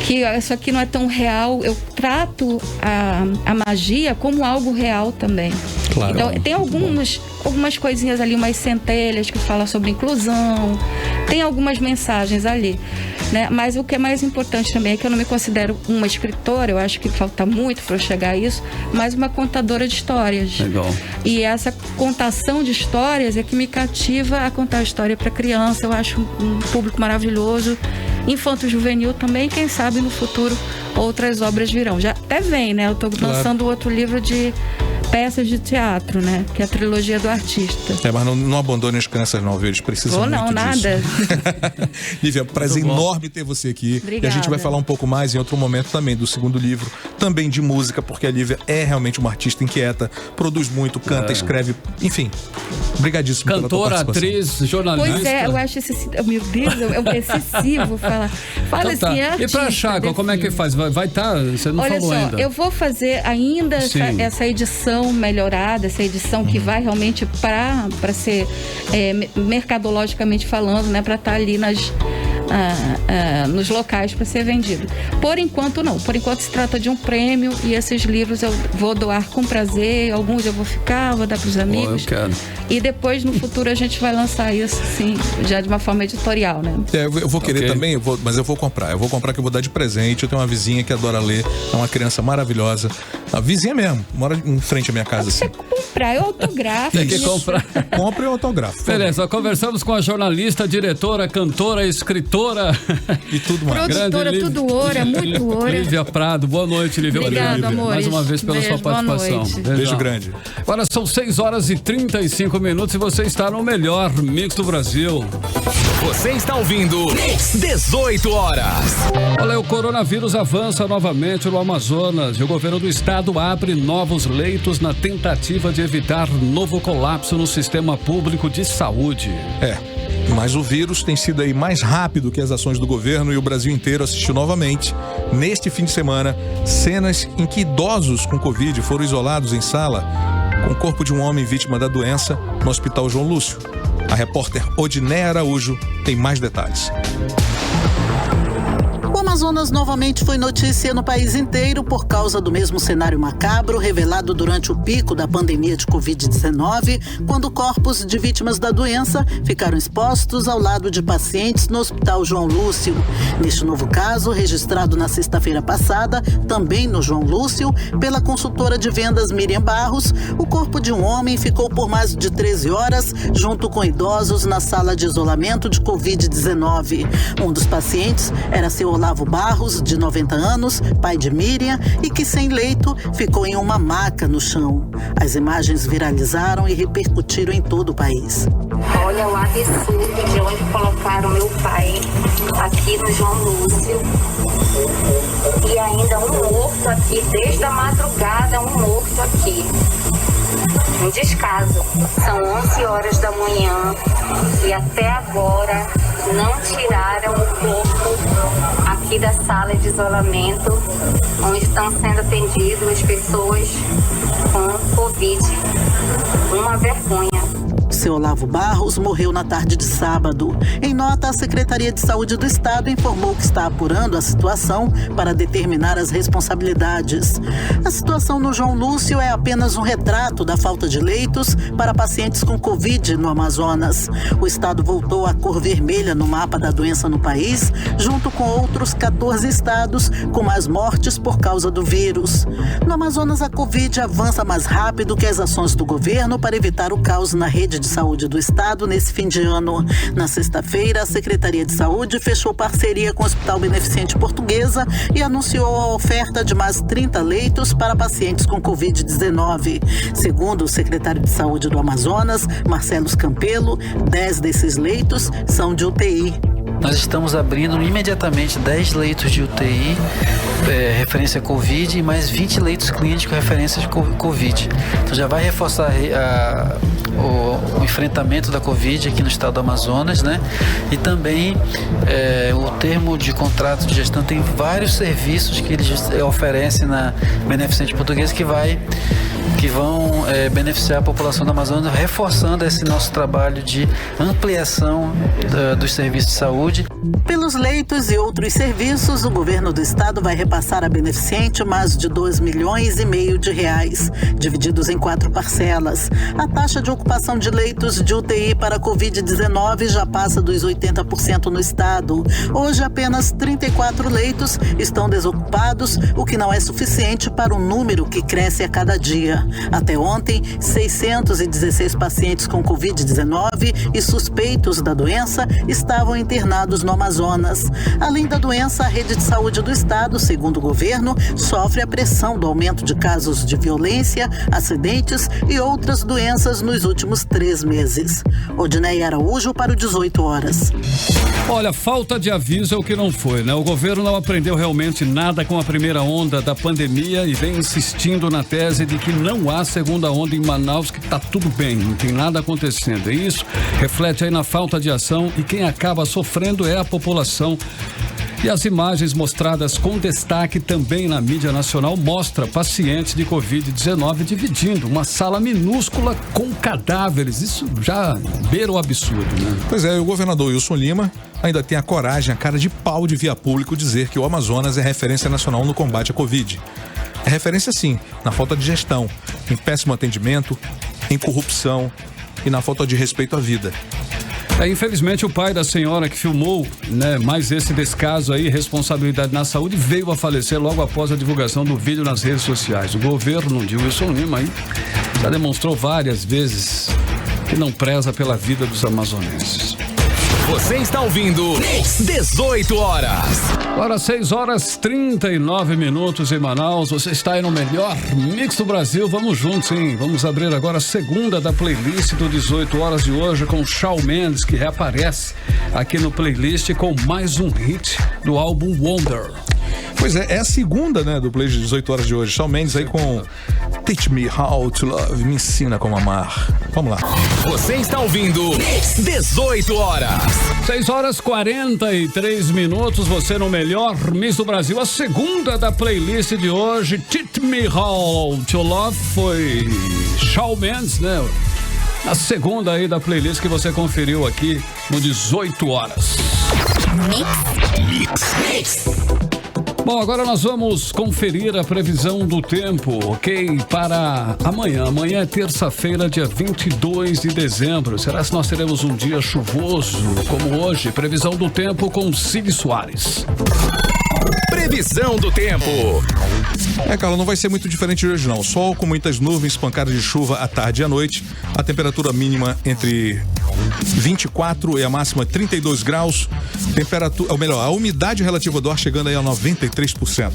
L: Que isso aqui não é tão real. Eu trato a magia como algo real também. Claro. Então, tem algumas coisinhas ali, umas centelhas que falam sobre inclusão, tem algumas mensagens ali, né? Mas o que é mais importante também é que eu não me considero uma escritora, eu acho que falta muito para eu chegar a isso, mas uma contadora de histórias.
B: Legal.
L: E essa contação de histórias é que me cativa a contar a história para criança. Eu acho um público maravilhoso. Infanto-juvenil também, quem sabe no futuro outras obras virão. Já até vem, né? Eu estou lançando outro livro peças de teatro, né? Que é a trilogia do artista.
C: Mas não abandone as crianças não, viu? Eles precisam muito disso.
L: Nada.
C: Lívia, prazer enorme ter você aqui.
L: Obrigada.
C: E a gente vai falar um pouco mais em outro momento também do segundo livro, também de música, porque a Lívia é realmente uma artista inquieta, produz muito, canta, escreve, enfim. Obrigadíssimo pela tua participação.
B: Cantora, atriz, jornalista.
L: Pois é, eu acho meu Deus, é excessivo falar. Fala
B: então,
L: assim, artista.
B: E pra Chácara, como é que faz? Vai estar? Você não falou ainda. Olha só,
L: eu vou fazer ainda essa edição melhorada, essa edição que vai realmente para ser mercadologicamente falando, né, para estar ali nos locais para ser vendido. Por enquanto não, por enquanto se trata de um prêmio e esses livros eu vou doar com prazer, alguns eu vou ficar, vou dar para os amigos.
B: Eu quero.
L: E depois no futuro a gente vai lançar isso, sim, já de uma forma editorial, né?
C: Eu vou querer também, mas eu vou comprar que eu vou dar de presente. Eu tenho uma vizinha que adora ler, é uma criança maravilhosa, a vizinha mesmo, mora em frente à minha casa.
L: Você comprar, eu autografo.
B: Tem que comprar.
C: Compre e autografo.
B: Beleza, conversamos com a jornalista, diretora, cantora, escritora
C: e tudo mais.
L: Produtora, tudo ouro, muito ouro.
B: Lívia Prado, boa noite, Lívia.
L: Obrigado, amor.
B: Mais uma vez pela sua participação.
C: Beijo grande.
B: Agora são 6h35 e você está no melhor Mix do Brasil.
A: Você está ouvindo 18 horas.
B: Olha, o coronavírus avança novamente no Amazonas e o governo do estado abre novos leitos na tentativa de evitar novo colapso no sistema público de saúde.
C: Mas o vírus tem sido aí mais rápido que as ações do governo e o Brasil inteiro assistiu novamente, neste fim de semana, cenas em que idosos com Covid foram isolados em sala com o corpo de um homem vítima da doença no Hospital João Lúcio. A repórter Odinéia Araújo tem mais detalhes.
E: O Amazonas novamente foi notícia no país inteiro por causa do mesmo cenário macabro revelado durante o pico da pandemia de Covid-19, quando corpos de vítimas da doença ficaram expostos ao lado de pacientes no Hospital João Lúcio. Neste novo caso, registrado na sexta-feira passada, também no João Lúcio, pela consultora de vendas Miriam Barros, o corpo de um homem ficou por mais de 13 horas junto com idosos na sala de isolamento de Covid-19. Um dos pacientes era seu Olavo Barros, de 90 anos, pai de Miriam, e que sem leito ficou em uma maca no chão. As imagens viralizaram e repercutiram em todo o país.
M: Olha o absurdo de onde colocaram meu pai, aqui no João Lúcio. E ainda um morto aqui, desde a madrugada, um morto aqui. Um descaso. São 11 horas da manhã e até agora não tiraram o corpo aqui da sala de isolamento, onde estão sendo atendidas as pessoas com Covid. Uma vergonha.
E: Seu Olavo Barros morreu na tarde de sábado. Em nota, a Secretaria de Saúde do Estado informou que está apurando a situação para determinar as responsabilidades. A situação no João Lúcio é apenas um retrato da falta de leitos para pacientes com Covid no Amazonas. O estado voltou à cor vermelha no mapa da doença no país, junto com outros 14 estados com mais mortes por causa do vírus. No Amazonas, a Covid avança mais rápido que as ações do governo para evitar o caos na rede de saúde do estado nesse fim de ano. Na sexta-feira, a Secretaria de Saúde fechou parceria com o Hospital Beneficente Portuguesa e anunciou a oferta de mais 30 leitos para pacientes com Covid-19. Segundo o secretário de Saúde do Amazonas, Marcelo Campelo, 10 desses leitos são de UTI.
N: Nós estamos abrindo imediatamente 10 leitos de UTI, referência Covid, e mais 20 leitos clínicos referência de Covid. Então já vai reforçar o enfrentamento da Covid aqui no estado do Amazonas, né? E também o termo de contrato de gestão tem vários serviços que eles oferecem na Beneficente Portuguesa que vão beneficiar a população do Amazonas, reforçando esse nosso trabalho de ampliação dos serviços de saúde.
E: Pelos leitos e outros serviços, o governo do estado vai repassar a Beneficente mais de R$2,5 milhões, divididos em 4 parcelas. A taxa de ocupação de leitos de UTI para Covid-19 já passa dos 80% no estado. Hoje, apenas 34 leitos estão desocupados, o que não é suficiente para o número que cresce a cada dia. Até ontem, 616 pacientes com Covid-19 e suspeitos da doença estavam internados no Amazonas. Além da doença, a rede de saúde do estado, segundo o governo, sofre a pressão do aumento de casos de violência, acidentes e outras doenças nos últimos 3 meses. Odinei Araújo para o 18 horas.
B: Olha, falta de aviso é o que não foi, né? O governo não aprendeu realmente nada com a primeira onda da pandemia e vem insistindo na tese de que não há segunda onda em Manaus, que tá tudo bem, não tem nada acontecendo. E isso reflete aí na falta de ação e quem acaba sofrendo é a população. E as imagens mostradas com destaque também na mídia nacional mostra pacientes de Covid-19 dividindo uma sala minúscula com cadáveres. Isso já beira o absurdo, né?
C: Pois é, o governador Wilson Lima ainda tem a coragem, a cara de pau de via público dizer que o Amazonas é referência nacional no combate à Covid. É referência sim, na falta de gestão, em péssimo atendimento, em corrupção e na falta de respeito à vida.
B: Infelizmente o pai da senhora que filmou, né, mais esse descaso aí, responsabilidade na saúde, veio a falecer logo após a divulgação do vídeo nas redes sociais. O governo de Wilson Lima aí já demonstrou várias vezes que não preza pela vida dos amazonenses.
A: Você está ouvindo 18 horas.
B: Agora 6h39 em Manaus. Você está aí no melhor mix do Brasil. Vamos juntos, hein? Vamos abrir agora a segunda da playlist do 18 horas de hoje com Shawn Mendes, que reaparece aqui no playlist com mais um hit do álbum Wonder.
C: Pois é a segunda, né, do playlist de 18 horas de hoje. Shawn Mendes aí com Teach Me How to Love, me ensina como amar. Vamos lá.
A: Você está ouvindo 18 horas.
B: 6h43. Você no melhor mix do Brasil. A segunda da playlist de hoje, Teach Me How to Love, foi Shawn Mendes, né? A segunda aí da playlist que você conferiu aqui no 18 horas. Mix. Bom, agora nós vamos conferir a previsão do tempo, ok? Para amanhã. Amanhã é terça-feira, dia 22 de dezembro. Será que nós teremos um dia chuvoso como hoje? Previsão do tempo com Cid Soares.
A: Previsão do tempo.
C: Carla, não vai ser muito diferente de hoje não. Sol com muitas nuvens, pancadas de chuva à tarde e à noite. A temperatura mínima entre 24 e a máxima 32 graus. A umidade relativa do ar chegando aí a 93%.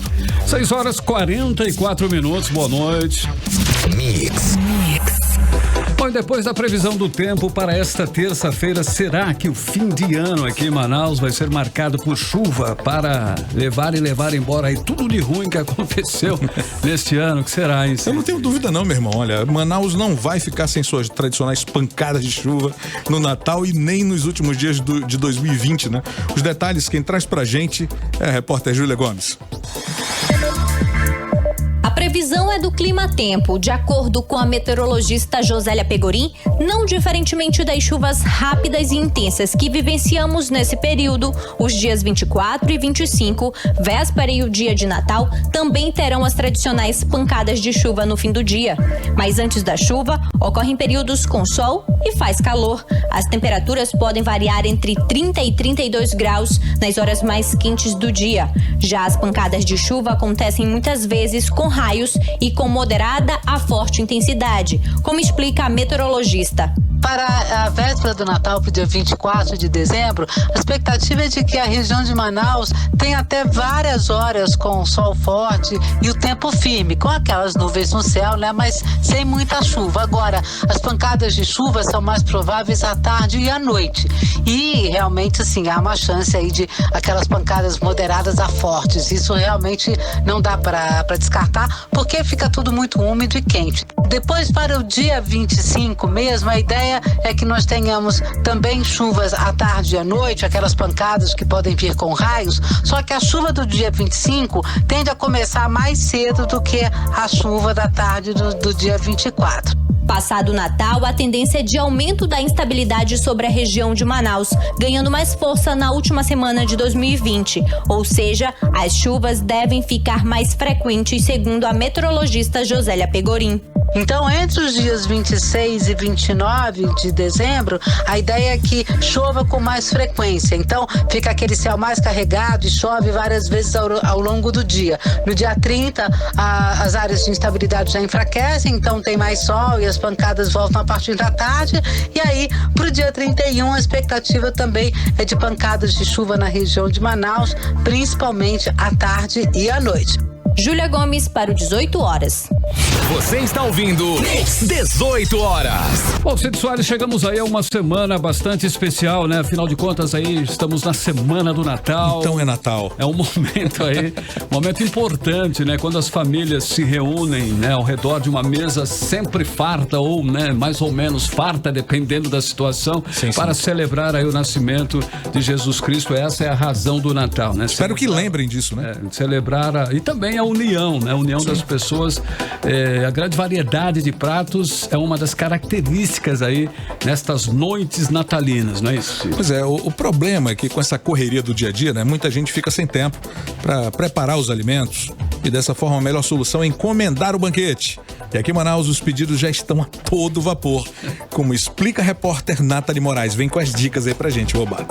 B: 6h44. Boa noite.
A: Mix.
B: Bom, e depois da previsão do tempo para esta terça-feira, será que o fim de ano aqui em Manaus vai ser marcado por chuva para levar embora aí tudo de ruim que aconteceu neste ano? O que será, hein?
C: Eu não tenho dúvida não, meu irmão. Olha, Manaus não vai ficar sem suas tradicionais pancadas de chuva no Natal e nem nos últimos dias de 2020, né? Os detalhes quem traz pra gente é a repórter Júlia Gomes.
G: A previsão é do Clima Tempo. De acordo com a meteorologista Josélia Pegorim, não diferentemente das chuvas rápidas e intensas que vivenciamos nesse período, os dias 24 e 25, véspera e o dia de Natal, também terão as tradicionais pancadas de chuva no fim do dia. Mas antes da chuva, ocorrem períodos com sol e faz calor. As temperaturas podem variar entre 30 e 32 graus nas horas mais quentes do dia. Já as pancadas de chuva acontecem muitas vezes com raios e com moderada a forte intensidade, como explica a meteorologista.
O: Para a véspera do Natal, para o dia 24 de dezembro, a expectativa é de que a região de Manaus tenha até várias horas com sol forte e o tempo firme, com aquelas nuvens no céu, né? Mas sem muita chuva. Agora, as pancadas de chuva são mais prováveis à tarde e à noite. E realmente, assim, há uma chance aí de aquelas pancadas moderadas a fortes. Isso realmente não dá para descartar, porque fica tudo muito úmido e quente. Depois, para o dia 25 mesmo, a ideia é que nós tenhamos também chuvas à tarde e à noite, aquelas pancadas que podem vir com raios, só que a chuva do dia 25 tende a começar mais cedo do que a chuva da tarde do dia 24.
G: Passado o Natal, a tendência é de aumento da instabilidade sobre a região de Manaus, ganhando mais força na última semana de 2020. Ou seja, as chuvas devem ficar mais frequentes, segundo a meteorologista Josélia Pegorim.
O: Então, entre os dias 26 e 29 de dezembro, a ideia é que chova com mais frequência. Então, fica aquele céu mais carregado e chove várias vezes ao longo do dia. No dia 30, as áreas de instabilidade já enfraquecem, então tem mais sol e as pancadas voltam a partir da tarde. E aí, para o dia 31, a expectativa também é de pancadas de chuva na região de Manaus, principalmente à tarde e à noite.
G: Júlia Gomes para o 18 horas.
A: Você está ouvindo 18 horas.
B: Bom, Cid Soares, chegamos aí a uma semana bastante especial, né? Afinal de contas aí, estamos na semana do Natal.
C: Então é Natal.
B: É um momento aí, momento importante, né? Quando as famílias se reúnem, né? Ao redor de uma mesa sempre farta ou, né? Mais ou menos farta, dependendo da situação, para celebrar aí o nascimento de Jesus Cristo. Essa é a razão do Natal, né?
C: Espero que lembrem disso, né?
B: Celebrar e também a união, né? A união das pessoas. A grande variedade de pratos é uma das características aí nestas noites natalinas, não é isso?
C: Pois é, o problema é que com essa correria do dia a dia, né, muita gente fica sem tempo para preparar os alimentos e dessa forma a melhor solução é encomendar o banquete. E aqui em Manaus os pedidos já estão a todo vapor, como explica a repórter Nathalie Moraes. Vem com as dicas aí pra gente, Oba.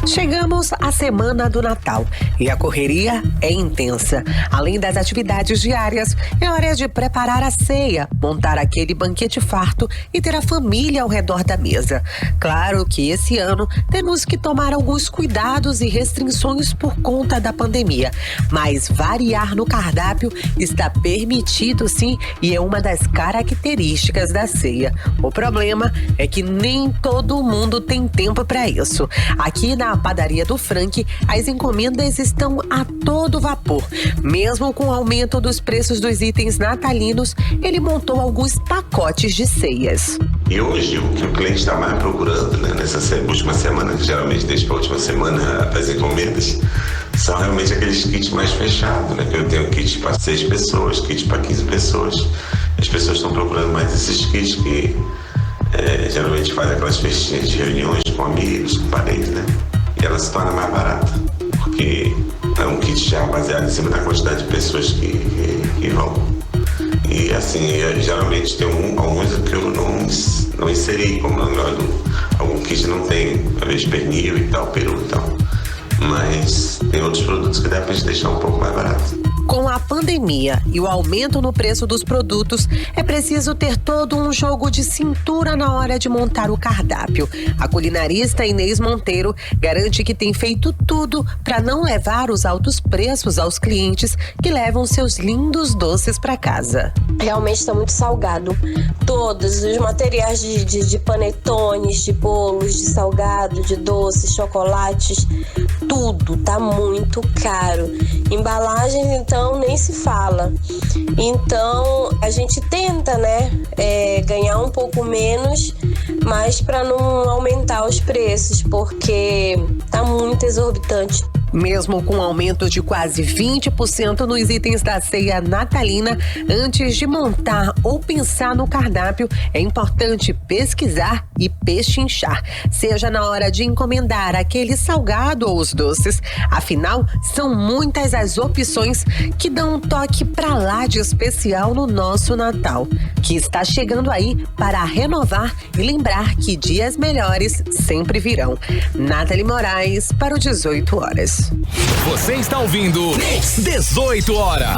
J: Chegamos à semana do Natal e a correria é intensa. Além das atividades diárias, é hora de preparar a ceia, montar aquele banquete farto e ter a família ao redor da mesa. Claro que esse ano temos que tomar alguns cuidados e restrições por conta da pandemia, mas variar no cardápio está permitido sim e é uma das características da ceia. O problema é que nem todo mundo tem tempo para isso. Aqui na padaria do Frank, as encomendas estão a todo vapor. Mesmo com o aumento dos preços dos itens natalinos, ele montou alguns pacotes de ceias.
P: E hoje o que o cliente está mais procurando, né, nessa última semana, que geralmente deixa para a última semana as encomendas, são realmente aqueles kits mais fechados, né? Que eu tenho kit para 6 pessoas, kit para 15 pessoas. As pessoas estão procurando mais esses kits que geralmente fazem aquelas festinhas de reuniões com amigos, com parentes, né? E ela se torna mais barata, porque é um kit já baseado em cima da quantidade de pessoas que vão. E assim, geralmente tem alguns que eu não inseri, como algum kit não tem, às vezes pernil e tal, peru e tal. Mas tem outros produtos que dá pra gente deixar um pouco mais barato.
J: Com a pandemia e o aumento no preço dos produtos, é preciso ter todo um jogo de cintura na hora de montar o cardápio. A culinarista Inês Monteiro garante que tem feito tudo para não levar os altos preços aos clientes que levam seus lindos doces para casa.
Q: Realmente está muito salgado. Todos os materiais de panetones, de bolos, de salgado, de doces, chocolates, tudo tá muito caro. Embalagens, então, nem se fala. Então, a gente tenta, né, ganhar um pouco menos, mas para não aumentar os preços, porque tá muito exorbitante.
J: Mesmo com um aumento de quase 20% nos itens da ceia natalina, antes de montar ou pensar no cardápio, é importante pesquisar e pechinchar, seja na hora de encomendar aquele salgado ou os doces. Afinal, são muitas as opções que dão um toque pra lá de especial no nosso Natal, que está chegando aí para renovar e lembrar que dias melhores sempre virão. Nathalie Moraes para o 18 horas.
A: Você está ouvindo 18 horas.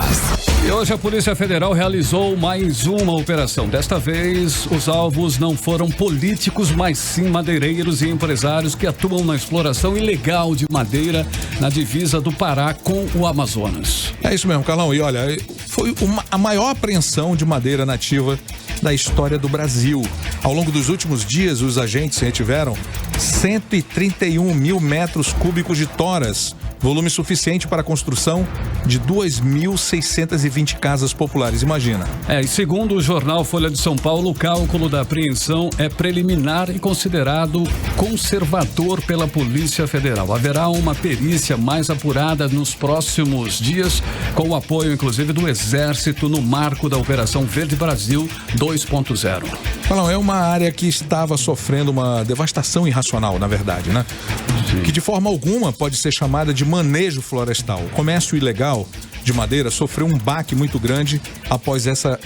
B: E hoje a Polícia Federal realizou mais uma operação. Desta vez, os alvos não foram políticos, mas sim madeireiros e empresários que atuam na exploração ilegal de madeira na divisa do Pará com o Amazonas.
C: É isso mesmo, Carlão. E olha, foi a maior apreensão de madeira nativa da história do Brasil. Ao longo dos últimos dias, os agentes retiveram 131 mil metros cúbicos de toras, volume suficiente para a construção de 2.620 casas populares, imagina.
B: E segundo o jornal Folha de São Paulo, o cálculo da apreensão é preliminar e considerado conservador pela Polícia Federal. Haverá uma perícia mais apurada nos próximos dias, com o apoio, inclusive, do Exército no marco da Operação Verde Brasil 2.0.
C: Não, é uma área que estava sofrendo uma devastação irracional, na verdade, né? Sim. Que de forma alguma pode ser chamada de manejo florestal. O comércio ilegal de Madeira sofreu um baque muito grande após essa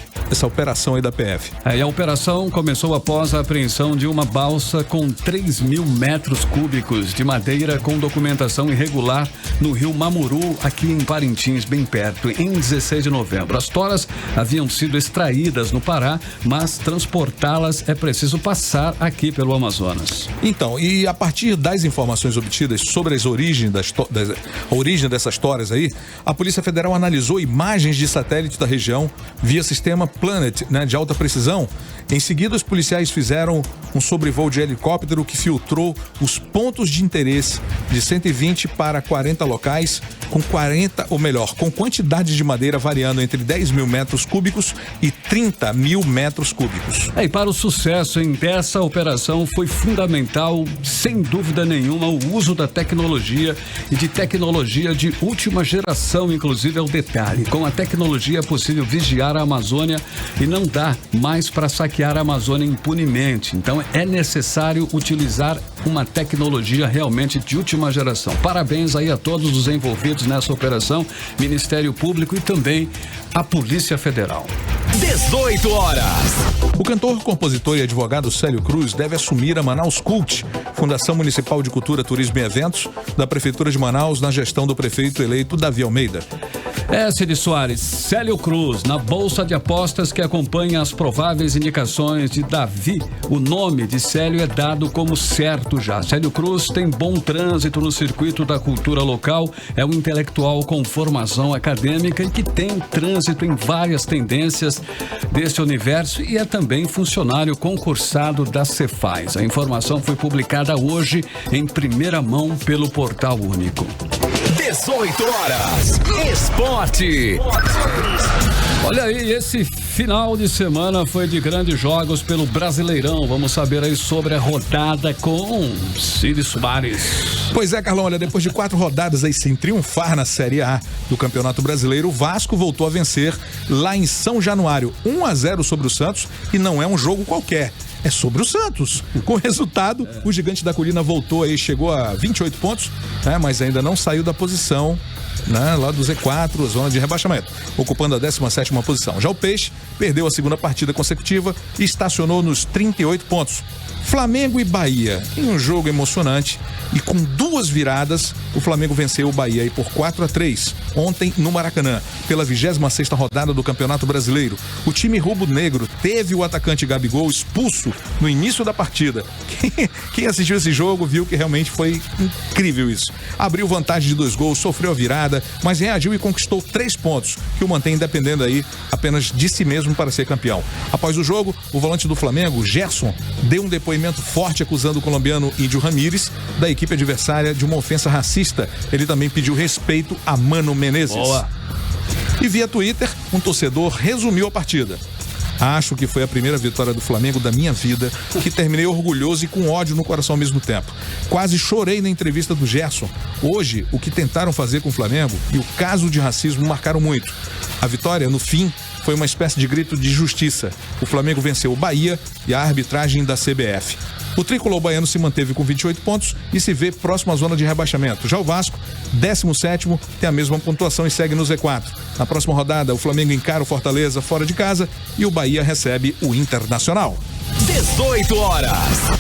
C: operação aí da PF.
B: E a operação começou após a apreensão de uma balsa com 3.000 metros cúbicos de madeira com documentação irregular no rio Mamuru, aqui em Parintins, bem perto, em 16 de novembro. As toras haviam sido extraídas no Pará, mas transportá-las é preciso passar aqui pelo Amazonas.
C: Então, e a partir das informações obtidas sobre a origem dessas toras aí, a Polícia Federal analisou imagens de satélite da região via sistema Planet, né, de alta precisão. Em seguida, os policiais fizeram um sobrevoo de helicóptero que filtrou os pontos de interesse de 120 para 40 locais, com quantidade de madeira variando entre 10.000 metros cúbicos e 30.000 metros cúbicos.
B: E para o sucesso dessa operação foi fundamental, sem dúvida nenhuma, o uso da tecnologia e de tecnologia de última geração, inclusive é o detalhe. Com a tecnologia é possível vigiar a Amazônia e não dá mais para saquear a Amazônia impunemente. Então é necessário utilizar uma tecnologia realmente de última geração. Parabéns aí a todos os envolvidos nessa operação, Ministério Público e também a Polícia Federal.
A: 18 horas.
C: O cantor, compositor e advogado Célio Cruz deve assumir a Manaus Cult, Fundação Municipal de Cultura, Turismo e Eventos da Prefeitura de Manaus, na gestão do prefeito eleito Davi Almeida.
B: Cid Soares, Célio Cruz, na bolsa de apostas que acompanha as prováveis indicações de Davi, o nome de Célio é dado como certo já. Célio Cruz tem bom trânsito no circuito da cultura local, é um intelectual com formação acadêmica e que tem trânsito em várias tendências deste universo e é também funcionário concursado da Cefaz. A informação foi publicada hoje em primeira mão pelo Portal Único.
A: 18 horas. Esporte.
B: Olha aí, esse final de semana foi de grandes jogos pelo Brasileirão. Vamos saber aí sobre a rodada com Cid Soares.
C: Pois é, Carlão, olha, depois de 4 rodadas aí sem triunfar na Série A do Campeonato Brasileiro, o Vasco voltou a vencer lá em São Januário, 1-0 sobre o Santos, e não é um jogo qualquer. É sobre o Santos. Com o resultado, o Gigante da Colina voltou aí, chegou a 28 pontos, né, mas ainda não saiu da posição, né, lá do Z4, zona de rebaixamento, ocupando a 17ª posição. Já o Peixe perdeu a segunda partida consecutiva e estacionou nos 38 pontos. Flamengo e Bahia, em um jogo emocionante e com 2 viradas, o Flamengo venceu o Bahia aí por 4-3 ontem no Maracanã, pela 26ª rodada do Campeonato Brasileiro. O time rubro-negro teve o atacante Gabigol expulso no início da partida. Quem assistiu esse jogo viu que realmente foi incrível isso. Abriu vantagem de 2 gols, sofreu a virada, mas reagiu e conquistou 3 pontos, que o mantém dependendo aí apenas de si mesmo para ser campeão. Após o jogo, o volante do Flamengo, Gerson, deu um depoimento forte acusando o colombiano Índio Ramírez da equipe adversária de uma ofensa racista. Ele também pediu respeito a Mano Menezes.
B: Boa.
C: E via Twitter, um torcedor resumiu a partida. Acho que foi a primeira vitória do Flamengo da minha vida, que terminei orgulhoso e com ódio no coração ao mesmo tempo. Quase chorei na entrevista do Gerson. Hoje, o que tentaram fazer com o Flamengo e o caso de racismo marcaram muito. A vitória, no fim, foi uma espécie de grito de justiça. O Flamengo venceu o Bahia e a arbitragem da CBF. O tricolor baiano se manteve com 28 pontos e se vê próximo à zona de rebaixamento. Já o Vasco, 17º, tem a mesma pontuação e segue no Z4. Na próxima rodada, o Flamengo encara o Fortaleza fora de casa e o Bahia recebe o Internacional.
A: 18 horas.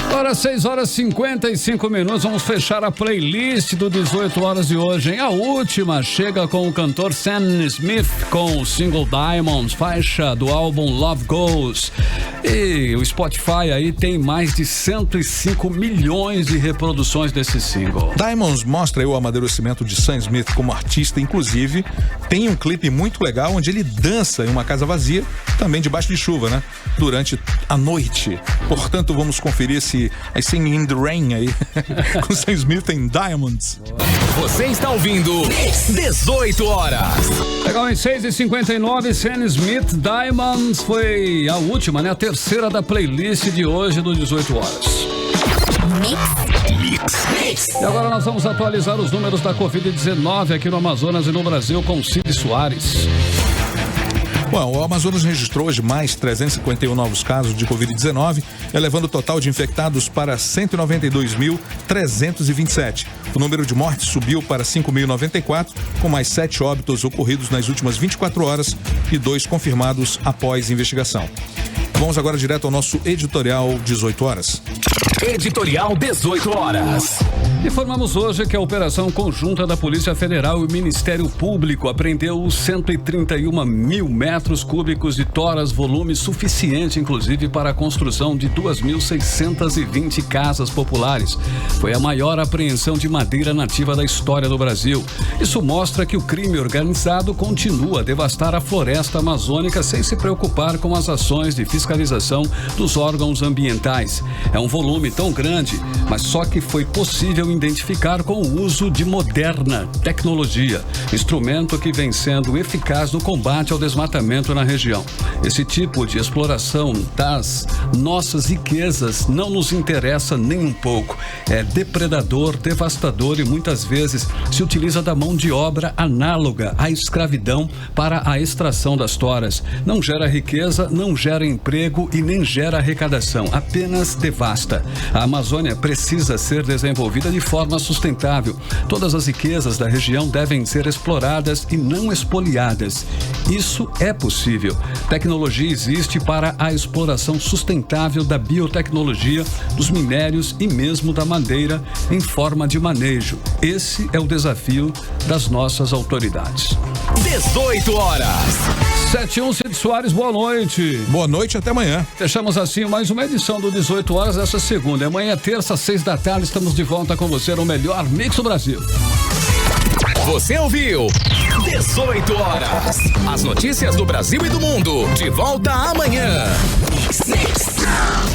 B: Agora 6 horas e 55 minutos. Vamos fechar a playlist do 18 horas de hoje, hein? A última chega com o cantor Sam Smith com o single Diamonds, faixa do álbum Love Goes. E o Spotify aí tem mais de 105 milhões de reproduções desse single.
C: Diamonds mostra aí o amadurecimento de Sam Smith como artista, inclusive tem um clipe muito legal onde ele dança em uma casa vazia, também debaixo de chuva, né? Durante a noite. Portanto, vamos conferir esse I Sing in the Rain aí com Sam Smith em Diamonds.
A: Você está ouvindo 18 horas.
B: Legal, em 6h59, Sam Smith, Diamonds foi a última, né? A terceira da playlist de hoje do 18 horas. Mix. E agora nós vamos atualizar os números da Covid-19 aqui no Amazonas e no Brasil com Cid Soares.
C: Bom, o Amazonas registrou hoje mais 351 novos casos de Covid-19, elevando o total de infectados para 192.327. O número de mortes subiu para 5.094, com mais 7 óbitos ocorridos nas últimas 24 horas e 2 confirmados após investigação. Vamos agora direto ao nosso editorial 18 horas.
A: Editorial 18 horas.
B: Informamos hoje que a operação conjunta da Polícia Federal e o Ministério Público apreendeu 131 mil metros cúbicos de toras, volume suficiente, inclusive, para a construção de 2.620 casas populares. Foi a maior apreensão de madeira nativa da história do Brasil. Isso mostra que o crime organizado continua a devastar a floresta amazônica sem se preocupar com as ações de fiscalização dos órgãos ambientais. É um volume tão grande, mas só que foi possível identificar com o uso de moderna tecnologia, instrumento que vem sendo eficaz no combate ao desmatamento na região. Esse tipo de exploração das nossas riquezas não nos interessa nem um pouco. É depredador, devastador e muitas vezes se utiliza da mão de obra análoga à escravidão para a extração das toras. Não gera riqueza, não gera emprego e nem gera arrecadação, apenas devasta. A Amazônia precisa ser desenvolvida de forma sustentável. Todas as riquezas da região devem ser exploradas e não espoliadas. Isso é possível. Tecnologia existe para a exploração sustentável da biotecnologia, dos minérios e mesmo da madeira em forma de manejo. Esse é o desafio das nossas autoridades.
A: 18 horas.
B: 71 Cid Soares, boa noite.
C: Boa noite, até amanhã.
B: Fechamos assim mais uma edição do 18 horas dessa segunda. Amanhã, terça, 6 da tarde, estamos de volta com você no melhor Mix do Brasil.
A: Você ouviu 18 horas. As notícias do Brasil e do mundo. De volta amanhã. Mix.